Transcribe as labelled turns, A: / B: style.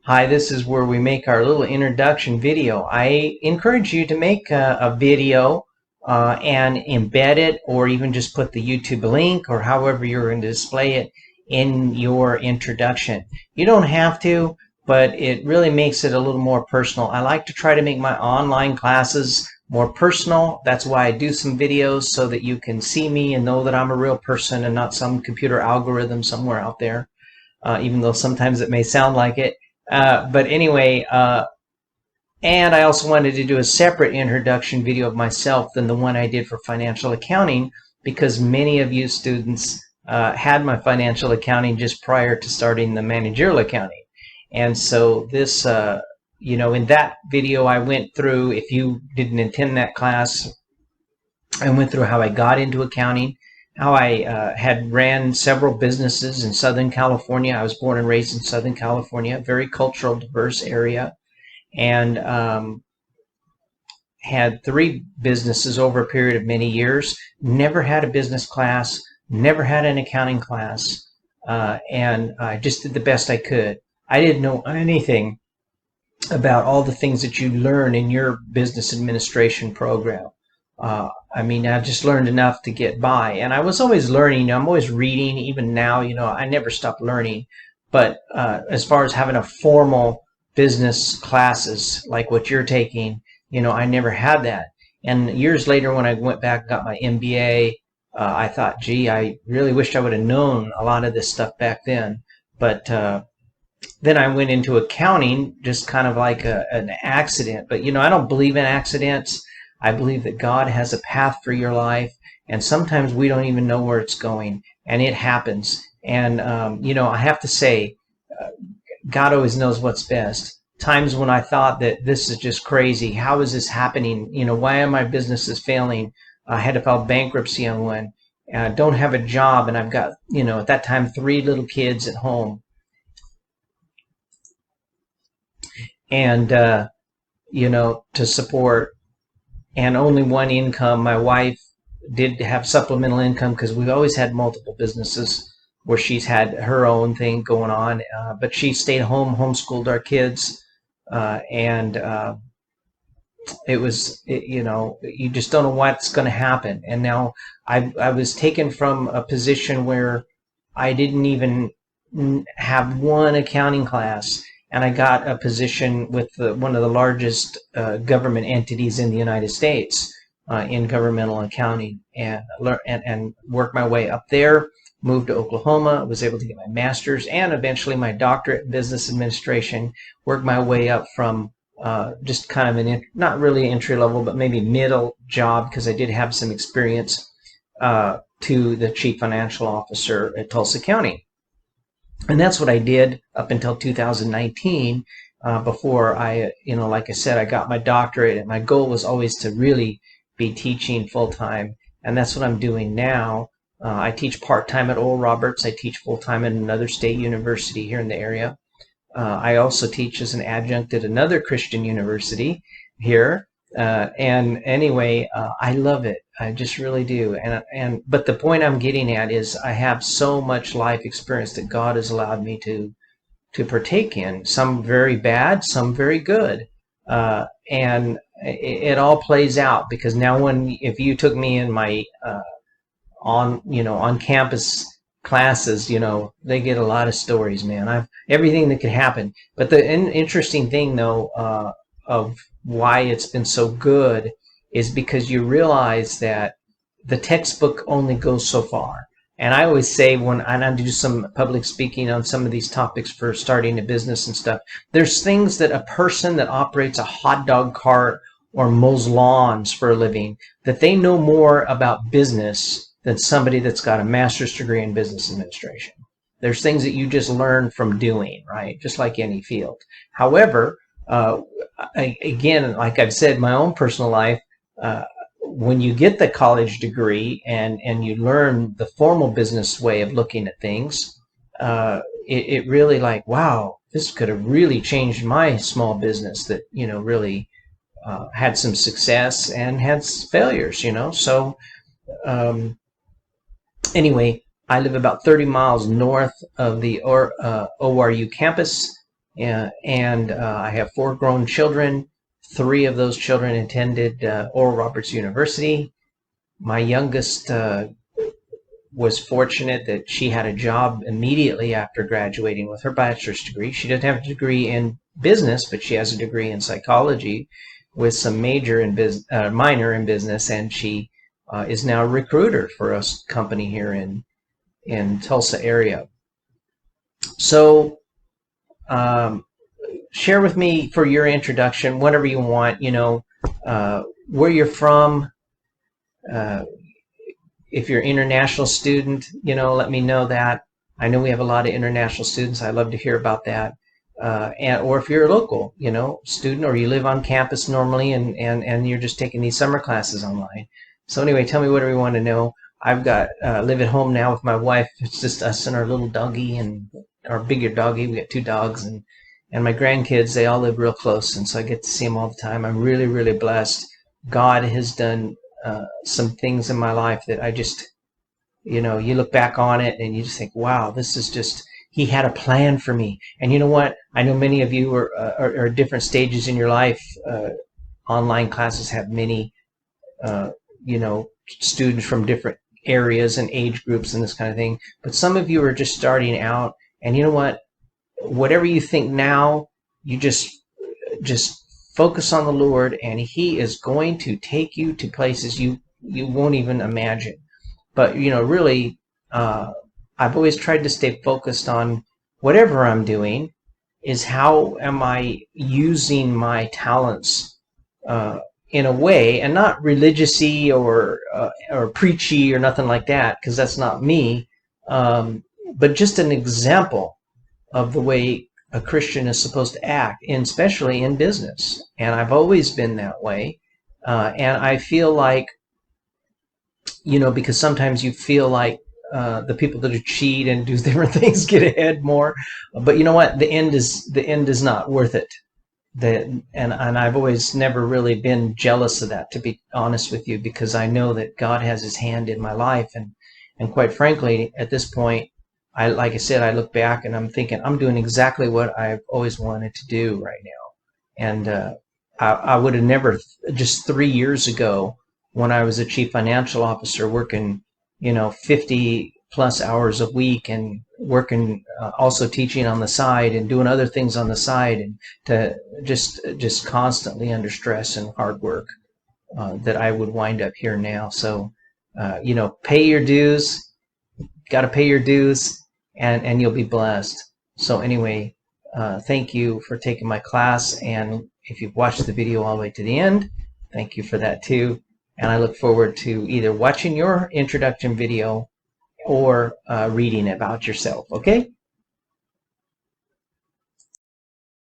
A: Hi, this is where we make our little introduction video. I encourage you to make a video and embed it, or even just put the YouTube link or however you're going to display it in your introduction. You don't have to, but it really makes it a little more personal. I like to try to make my online classes more personal. That's why I do some videos, so that you can see me and know that I'm a real person and not some computer algorithm somewhere out there, even though sometimes it may sound like it. But anyway, and I also wanted to do a separate introduction video of myself than the one I did for financial accounting, because many of you students had my financial accounting just prior to starting the managerial accounting. And so this, in that video I went through, if you didn't attend that class, I went through how I got into accounting, how I had ran several businesses in Southern California. I was born and raised in Southern California, a very cultural, diverse area, and had 3 businesses over a period of many years. Never had a business class, never had an accounting class, and I just did the best I could. I didn't know anything about all the things that you learn in your business administration program. I just learned enough to get by, and I was always learning. I'm always reading. Even now, I never stop learning. But as far as having a formal business classes like what you're taking, I never had that. And years later, when I went back and got my MBA, I thought, gee, I really wished I would have known a lot of this stuff back then. But then I went into accounting just kind of like an accident. But, I don't believe in accidents. I believe that God has a path for your life, and sometimes we don't even know where it's going, and it happens. And, I have to say, God always knows what's best. Times when I thought that this is just crazy. How is this happening? Why are my businesses failing? I had to file bankruptcy on one. I don't have a job, and I've got, at that time, 3 little kids at home. And, to support, and only one income. My wife did have supplemental income because we've always had multiple businesses where she's had her own thing going on, but she stayed home, homeschooled our kids, and it was, you just don't know what's going to happen. And now I was taken from a position where I didn't even have one accounting class, and I got a position with one of the largest government entities in the United States in governmental accounting, and worked my way up there. Moved to Oklahoma, was able to get my master's and eventually my doctorate in business administration. Worked my way up from just kind of not really entry level, but maybe middle job, because I did have some experience, to the chief financial officer at Tulsa County. And that's what I did up until 2019, before I, like I said, I got my doctorate, and my goal was always to really be teaching full-time. And that's what I'm doing now. I teach part-time at Oral Roberts. I teach full-time at another state university here in the area. I also teach as an adjunct at another Christian university here. And anyway, I love it. I just really do. But the point I'm getting at is I have so much life experience that God has allowed me to partake in. Some very bad, some very good. And it all plays out, because now if you took me in my on campus classes, they get a lot of stories, man. Everything that could happen. But the interesting thing, though, of why it's been so good is because you realize that the textbook only goes so far. And I always say, when I do some public speaking on some of these topics for starting a business and stuff, there's things that a person that operates a hot dog cart or mows lawns for a living, that they know more about business than somebody that's got a master's degree in business administration. There's things that you just learn from doing, right? Just like any field. However, again, like I've said, my own personal life, when you get the college degree and you learn the formal business way of looking at things, it really, like, wow, this could have really changed my small business that, really had some success and had failures, So anyway, I live about 30 miles north of the ORU campus. and I have 4 grown children. 3 of those children attended Oral Roberts University. My youngest was fortunate that she had a job immediately after graduating with her bachelor's degree. She doesn't have a degree in business, but she has a degree in psychology with some minor in business, and she is now a recruiter for a company here in Tulsa area. So share with me for your introduction, whatever you want, where you're from. If you're an international student, let me know that. I know we have a lot of international students. I'd love to hear about that. Or if you're a local, student, or you live on campus normally and you're just taking these summer classes online. So anyway, tell me whatever you want to know. I've got live at home now with my wife. It's just us and our little doggy and our bigger doggy. We got 2 dogs and my grandkids. They all live real close, and so I get to see them all the time. I'm really, really blessed. God has done some things in my life that I just, you look back on it and you just think, wow, this is just, he had a plan for me. And you know what? I know many of you are at different stages in your life. Online classes have many, students from different areas and age groups and this kind of thing. But some of you are just starting out, and you know what? Whatever you think now, you just focus on the Lord, and he is going to take you to places you won't even imagine. But really, I've always tried to stay focused on whatever I'm doing is how am I using my talents in a way, and not religious-y or preachy or nothing like that, because that's not me, but just an example of the way a Christian is supposed to act, and especially in business. And I've always been that way. And I feel like, because sometimes you feel like the people that cheat and do different things get ahead more. But you know what? The end is not worth it. And I've always never really been jealous of that, to be honest with you, because I know that God has his hand in my life. And quite frankly, at this point, like I said, I look back and I'm thinking I'm doing exactly what I've always wanted to do right now. And I would have never, just 3 years ago, when I was a chief financial officer, working 50 plus hours a week, and working also teaching on the side and doing other things on the side, and to just constantly under stress and hard work, that I would wind up here now. So pay your dues. Got to pay your dues, and you'll be blessed. So anyway, thank you for taking my class, and if you've watched the video all the way to the end, thank you for that too. And I look forward to either watching your introduction video or reading about yourself. Okay?